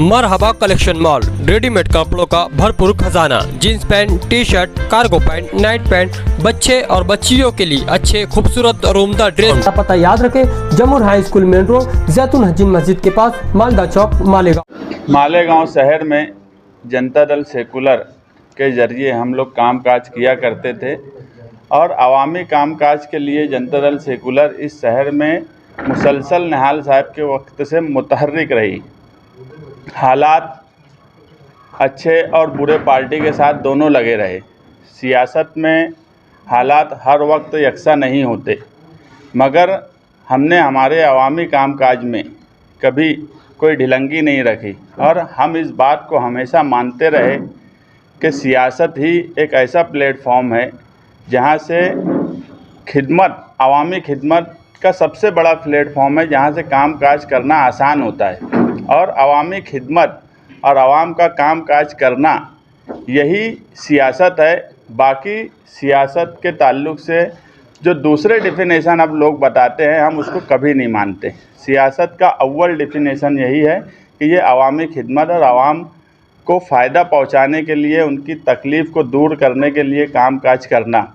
मरहबा collection mall, readymade कपड़ों का भरपूर खजाना, jeans pant, T shirt, cargo pant, night pant, बच्चे और बच्चियों के लिए अच्छे खूबसूरत और उम्दा ड्रेस। पता याद रखें, जमुर हाई स्कूल मेन रोड, जैतून हजीन मस्जिद के पास, मालदा चौक, मालेगांव शहर में जनता दल सेकुलर के जरिए हम लोग कामकाज किया करते थे और अवामी कामकाज के लिए जनता दल सेकुलर इस शहर में मुसलसल निहाल साहब के वक्त से मुतहर्रिक रही। हालात अच्छे और बुरे पार्टी के साथ दोनों लगे रहे। सियासत में हालात हर वक्त यकसा नहीं होते, मगर हमने हमारे अवामी कामकाज में कभी कोई ढिलंगी नहीं रखी और हम इस बात को हमेशा मानते रहे कि सियासत ही एक ऐसा प्लेटफॉर्म है जहां से खिदमत, अवामी खिदमत का सबसे बड़ा प्लेटफॉर्म है, जहां से कामकाज करना आसान होता है। और अवामी खिदमत और आवाम का कामकाज करना यही सियासत है। बाकी सियासत के ताल्लुक़ से जो दूसरे डिफिनेशन अब लोग बताते हैं, हम उसको कभी नहीं मानते। सियासत का अव्वल डिफिनेशन यही है कि ये अवामी खिदमत और आवाम को फ़ायदा पहुंचाने के लिए, उनकी तकलीफ़ को दूर करने के लिए कामकाज करना।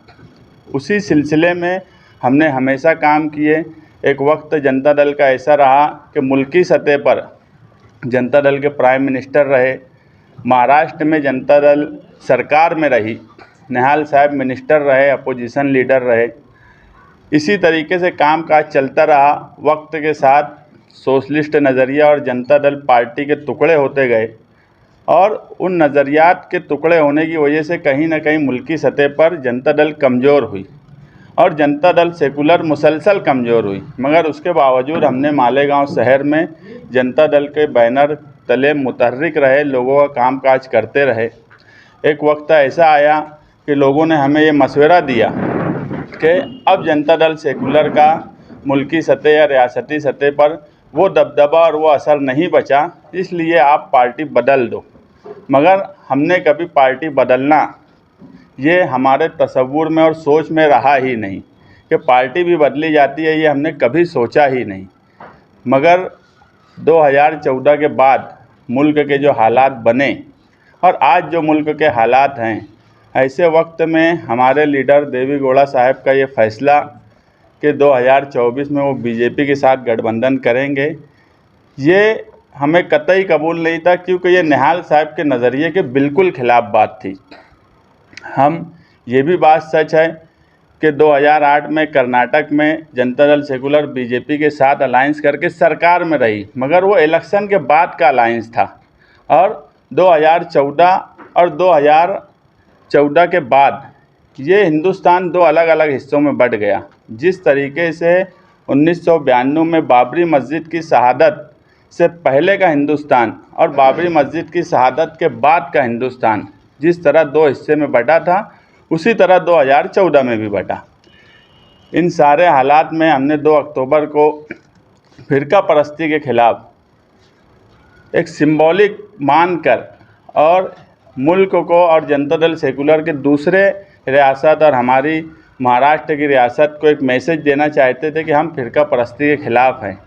उसी सिलसिले में हमने हमेशा काम किए। एक वक्त जनता दल का ऐसा रहा कि मुल्की सतह पर जनता दल के प्राइम मिनिस्टर रहे, महाराष्ट्र में जनता दल सरकार में रही, निहाल साहब मिनिस्टर रहे, अपोजिशन लीडर रहे। इसी तरीके से कामकाज चलता रहा। वक्त के साथ सोशलिस्ट नज़रिया और जनता दल पार्टी के टुकड़े होते गए और उन नज़रियात के टुकड़े होने की वजह से कहीं ना कहीं मुल्की सतह पर जनता दल कमज़ोर हुई और जनता दल सेकुलर मुसलसल कमज़ोर हुई। मगर उसके बावजूद हमने मालेगांव शहर में जनता दल के बैनर तले मुतहर्रिक रहे, लोगों का कामकाज करते रहे। एक वक्त ऐसा आया कि लोगों ने हमें ये मशवरा दिया कि अब जनता दल सेकुलर का मुल्की सतह या रियासती सतह पर वो दबदबा और वो असर नहीं बचा, इसलिए आप पार्टी बदल दो। मगर हमने कभी पार्टी बदलना ये हमारे तसव्वुर में और सोच में रहा ही नहीं कि पार्टी भी बदली जाती है, ये हमने कभी सोचा ही नहीं। मगर 2014 के बाद मुल्क के जो हालात बने और आज जो मुल्क के हालात हैं, ऐसे वक्त में हमारे लीडर देवी गौड़ा साहब का ये फ़ैसला कि 2024 में वो बीजेपी के साथ गठबंधन करेंगे, ये हमें कतई कबूल नहीं था, क्योंकि ये निहाल साहब के नज़रिए के बिल्कुल ख़िलाफ़ बात थी। ये भी बात सच है कि 2008 में कर्नाटक में जनता दल सेकुलर बीजेपी के साथ अलायंस करके सरकार में रही, मगर वो इलेक्शन के बाद का अलायंस था। और 2014 और 2014 के बाद ये हिंदुस्तान दो अलग अलग हिस्सों में बँट गया। जिस तरीके से 1992 में बाबरी मस्जिद की शहादत से पहले का हिंदुस्तान और बाबरी मस्जिद की शहादत के बाद का हिंदुस्तान जिस तरह दो हिस्से में बटा था, उसी तरह 2014 में भी बटा। इन सारे हालात में हमने 2 अक्टूबर को फ़िरका परस्ती के ख़िलाफ़ एक सिंबॉलिक मानकर और मुल्क को और जनता दल सेकुलर के दूसरे रियासत और हमारी महाराष्ट्र की रियासत को एक मैसेज देना चाहते थे कि हम फ़िरका परस्ती के ख़िलाफ़ हैं।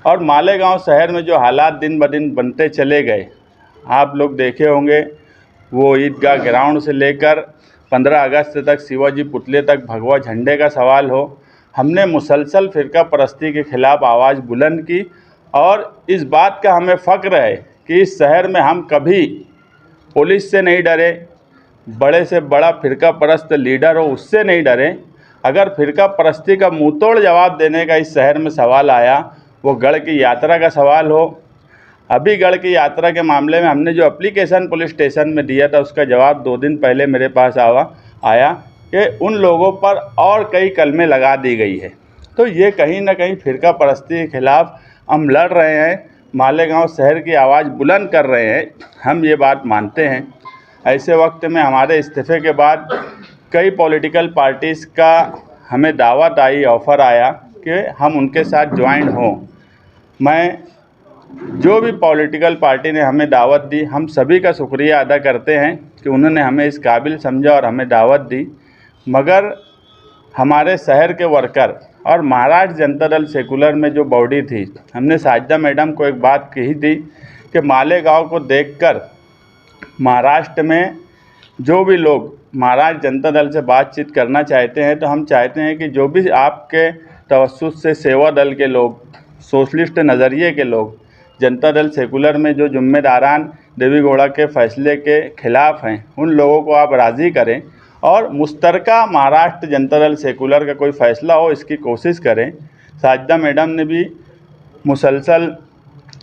और मालेगांव शहर में जो हालात दिन ब दिन बनते चले गए, आप लोग देखे होंगे, वो ईदगाह ग्राउंड से लेकर 15 अगस्त तक शिवाजी पुतले तक भगवा झंडे का सवाल हो, हमने मुसलसल फ़िरका परस्ती के ख़िलाफ़ आवाज़ बुलंद की। और इस बात का हमें फ़ख्र है कि इस शहर में हम कभी पुलिस से नहीं डरे, बड़े से बड़ा फ़िरका परस्त लीडर हो उससे नहीं डरे। अगर फ़िरका परस्ती का मुँह तोड़ जवाब देने का इस शहर में सवाल आया, वो गढ़ की यात्रा का सवाल हो। अभी गढ़ की यात्रा के मामले में हमने जो एप्लीकेशन पुलिस स्टेशन में दिया था, उसका जवाब 2 दिन पहले मेरे पास आया कि उन लोगों पर और कई कलमें लगा दी गई है। तो ये कहीं ना कहीं फ़िरका परस्ती के ख़िलाफ़ हम लड़ रहे हैं, मालेगांव शहर की आवाज़ बुलंद कर रहे हैं, हम ये बात मानते हैं। ऐसे वक्त में हमारे इस्तीफ़े के बाद कई पॉलिटिकल पार्टीज़ का हमें दावत आई, ऑफ़र आया कि हम उनके साथ ज्वाइन हों। मैं जो भी पॉलिटिकल पार्टी ने हमें दावत दी, हम सभी का शुक्रिया अदा करते हैं कि उन्होंने हमें इस काबिल समझा और हमें दावत दी। मगर हमारे शहर के वर्कर और महाराष्ट्र जनता दल सेकुलर में जो बॉडी थी, हमने साजिदा मैडम को एक बात कही थी कि मालेगांव को देखकर महाराष्ट्र में जो भी लोग महाराष्ट्र जनता दल से बातचीत करना चाहते हैं, तो हम चाहते हैं कि जो भी आपके तवज्जुह से सेवा दल के लोग, सोशलिस्ट नज़रिए के लोग, जनता दल सेकुलर में जो जिम्मेदारान देवी गौड़ा के फैसले के ख़िलाफ़ हैं, उन लोगों को आप राज़ी करें और मुश्तरका महाराष्ट्र जनता दल सेकुलर का कोई फ़ैसला हो, इसकी कोशिश करें। साजिदा मैडम ने भी मुसलसल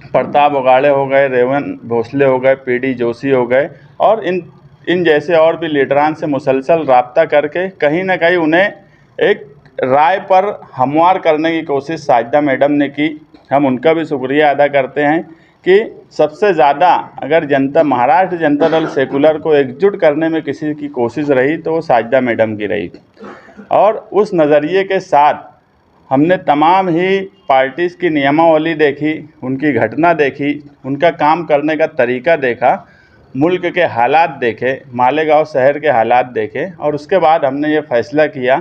प्रताप उगाड़े हो गए, रेवन भोसले हो गए, पीडी जोशी हो गए और इन जैसे और भी लीडरान से मुसलसल राब्ता करके कहीं ना कहीं उन्हें एक राय पर हमवार करने की कोशिश साजिदा मैडम ने की। हम उनका भी शुक्रिया अदा करते हैं कि सबसे ज़्यादा अगर महाराष्ट्र जनता दल सेकुलर को एकजुट करने में किसी की कोशिश रही तो वो साजिदा मैडम की रही। और उस नज़रिए के साथ हमने तमाम ही पार्टीज़ की नियमावली देखी, उनकी घटना देखी, उनका काम करने का तरीका देखा, मुल्क के हालात देखे, मालेगांव शहर के हालात देखे और उसके बाद हमने ये फ़ैसला किया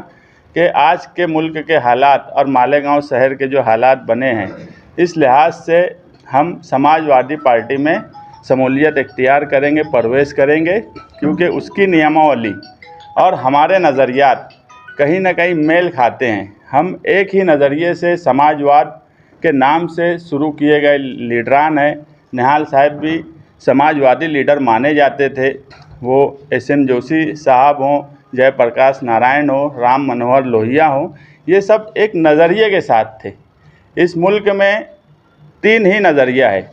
कि आज के मुल्क के हालात और मालेगांव शहर के जो हालात बने हैं, इस लिहाज से हम समाजवादी पार्टी में शमूलियत इख्तियार करेंगे, प्रवेश करेंगे, क्योंकि उसकी नियमावली और हमारे नज़रियात कहीं ना कहीं मेल खाते हैं। हम एक ही नज़रिए से समाजवाद के नाम से शुरू किए गए लीडरान हैं। निहाल साहब भी समाजवादी लीडर माने जाते थे, वो एस.एम. जोशी साहब हों, जयप्रकाश नारायण हो, राम मनोहर लोहिया हो, ये सब एक नज़रिए के साथ थे। इस मुल्क में 3 ही नज़रिया है,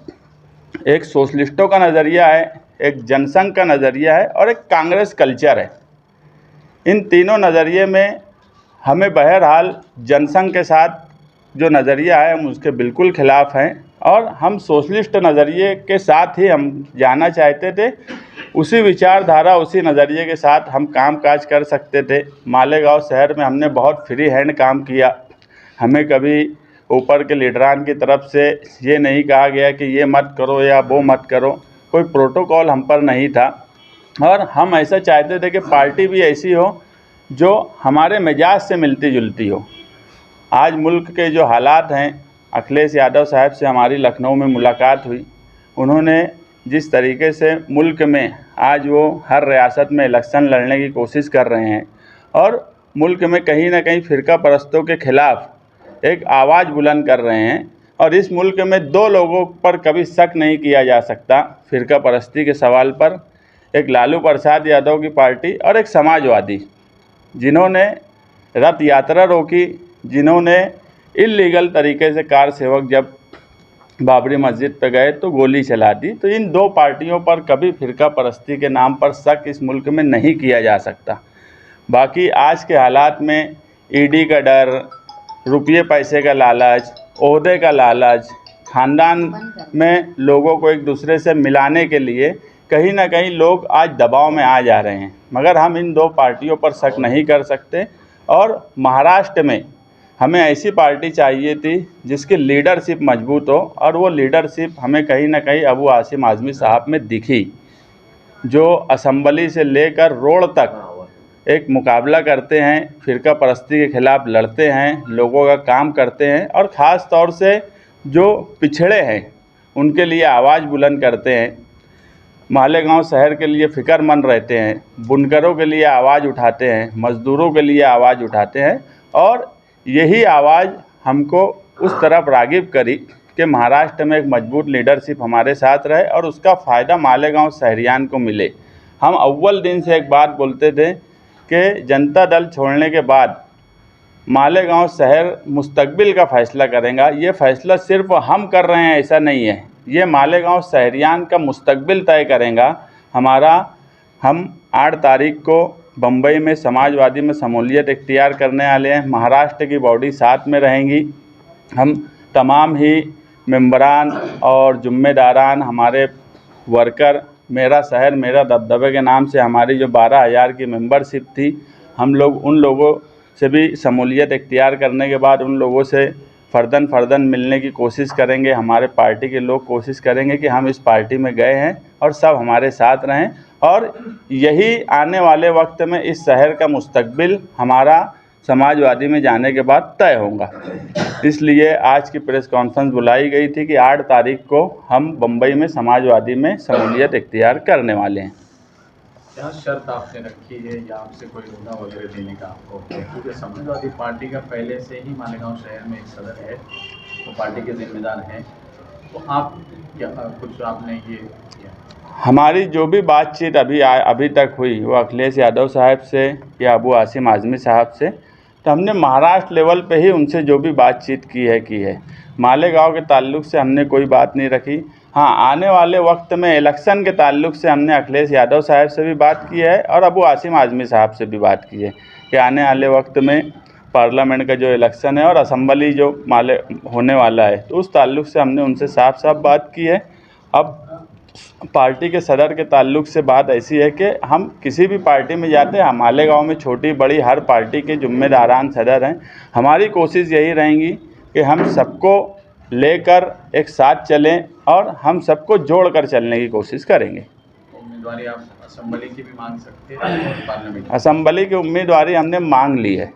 एक सोशलिस्टों का नज़रिया है, एक जनसंघ का नज़रिया है और एक कांग्रेस कल्चर है। इन तीनों नज़रिए में हमें बहरहाल जनसंघ के साथ जो नज़रिया है हम उसके बिल्कुल ख़िलाफ़ हैं और हम सोशलिस्ट नज़रिए के साथ ही हम जाना चाहते थे। उसी विचारधारा, उसी नज़रिए के साथ हम काम काज कर सकते थे। मालेगांव शहर में हमने बहुत फ्री हैंड काम किया। हमें कभी ऊपर के लीडरान की तरफ से ये नहीं कहा गया कि ये मत करो या वो मत करो, कोई प्रोटोकॉल हम पर नहीं था और हम ऐसा चाहते थे कि पार्टी भी ऐसी हो जो हमारे मिजाज से मिलती जुलती हो। आज मुल्क के जो हालात हैं, अखिलेश यादव साहब से हमारी लखनऊ में मुलाकात हुई। उन्होंने जिस तरीके से मुल्क में आज वो हर रियासत में इलेक्शन लड़ने की कोशिश कर रहे हैं और मुल्क में कहीं ना कहीं फ़िरका परस्तों के ख़िलाफ़ एक आवाज़ बुलंद कर रहे हैं और इस मुल्क में 2 लोगों पर कभी शक नहीं किया जा सकता फ़िरका परस्ती के सवाल पर, एक लालू प्रसाद यादव की पार्टी और एक समाजवादी, जिन्होंने रथ यात्रा रोकी, जिन्होंने इल्लीगल तरीके से कार सेवक जब बाबरी मस्जिद पे गए तो गोली चला दी। तो इन 2 पार्टियों पर कभी फ़िरका परस्ती के नाम पर शक इस मुल्क में नहीं किया जा सकता। बाकी आज के हालात में ईडी का डर, रुपये पैसे का लालच, ओहदे का लालच, ख़ानदान में लोगों को एक दूसरे से मिलाने के लिए कहीं ना कहीं लोग आज दबाव में आ जा रहे हैं। मगर हम इन 2 पार्टियों पर शक नहीं कर सकते और महाराष्ट्र में हमें ऐसी पार्टी चाहिए थी जिसकी लीडरशिप मजबूत हो और वो लीडरशिप हमें कहीं ना कहीं अबू आसिम आज़मी साहब में दिखी, जो असम्बली से लेकर रोड तक एक मुकाबला करते हैं, फ़िरका परस्ती के ख़िलाफ़ लड़ते हैं, लोगों का काम करते हैं और ख़ास तौर से जो पिछड़े हैं उनके लिए आवाज़ बुलंद करते हैं। मालेगांव शहर के लिए फ़िक्रमंद रहते हैं, बुनकरों के लिए आवाज़ उठाते हैं, मज़दूरों के लिए आवाज़ उठाते हैं और यही आवाज़ हमको उस तरफ राग़िब करी कि महाराष्ट्र में एक मजबूत लीडरशिप हमारे साथ रहे और उसका फ़ायदा मालेगांव शहरियान को मिले। हम अव्वल दिन से एक बात बोलते थे कि जनता दल छोड़ने के बाद मालेगांव शहर मुस्तकबिल का फ़ैसला करेगा। ये फ़ैसला सिर्फ हम कर रहे हैं ऐसा नहीं है, ये मालेगांव शहरियान का मुस्तकबिल तय करेगा। हम 8 तारीख को बम्बई में समाजवादी में शमूलियत इख्तियार करने वाले हैं। महाराष्ट्र की बॉडी साथ में रहेंगी। हम तमाम ही मेंबरान और ज़िम्मेदारान, हमारे वर्कर, मेरा शहर मेरा दबदबे के नाम से हमारी जो 12,000 की मेंबरशिप थी, हम लोग उन लोगों से भी शमूलियत इख्तियार करने के बाद उन लोगों से फ़र्दन मिलने की कोशिश करेंगे। हमारे पार्टी के लोग कोशिश करेंगे कि हम इस पार्टी में गए हैं और सब हमारे साथ रहें और यही आने वाले वक्त में इस शहर का मुस्तकबिल हमारा समाजवादी में जाने के बाद तय होगा। इसलिए आज की प्रेस कॉन्फ्रेंस बुलाई गई थी कि 8 तारीख को हम बम्बई में समाजवादी में शमूलियत इख्तियार करने वाले हैं। क्या शर्त आपने रखी है या आपसे कोई रोना वगैरह देने का आपको? क्योंकि समाजवादी पार्टी का पहले से ही मालेगांव शहर में एक सदर है, वो पार्टी के जिम्मेदार हैं, तो आप क्या कुछ आपने ये किया? हमारी जो भी बातचीत अभी तक हुई वो अखिलेश यादव साहब से या अबू आसिम आज़मी साहब से, तो हमने महाराष्ट्र लेवल पे ही उनसे जो भी बातचीत की है। मालेगांव के ताल्लुक से हमने कोई बात नहीं रखी। हाँ, आने वाले वक्त में इलेक्शन के ताल्लुक से हमने अखिलेश यादव साहब से भी बात की है और अबू आसिम आज़मी साहब से भी बात की है कि आने वाले वक्त में पार्लियामेंट का जो इलेक्शन है और असम्बली जो होने वाला है, तो उस ताल्लुक से हमने उनसे साफ साफ बात की है। अब पार्टी के सदर के ताल्लुक से बात ऐसी है कि हम किसी भी पार्टी में जाते हैं, मालेगांव में छोटी बड़ी हर पार्टी के जिम्मेदारान सदर हैं। हमारी कोशिश यही रहेगी कि हम सबको लेकर एक साथ चलें और हम सबको जोड़कर चलने की कोशिश करेंगे। उम्मीदवारी आप असेंबली की भी मांग सकते हैं और पार्लियामेंट? असेंबली की उम्मीदवारी हमने मांग ली है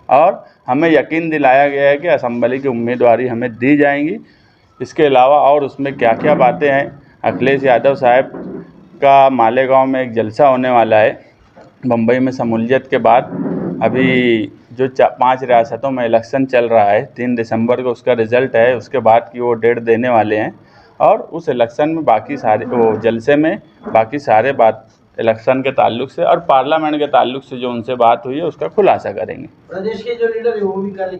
और हमें यकीन दिलाया गया है कि असेंबली की उम्मीदवारी हमें दी जाएंगी। इसके अलावा और उसमें क्या क्या बातें हैं, अखिलेश यादव साहब का मालेगांव में एक जलसा होने वाला है बम्बई में शमूलियत के बाद। अभी जो 5 रियासतों में इलेक्शन चल रहा है, 3 दिसंबर को उसका रिज़ल्ट है, उसके बाद की वो डेट देने वाले हैं और उस इलेक्शन में बाकी सारे वो जलसे में बाकी सारे बात इलेक्शन के ताल्लुक से और पार्लियामेंट के ताल्लुक से जो उनसे बात हुई है उसका खुलासा करेंगे। प्रदेश के जो लीडर है वो भी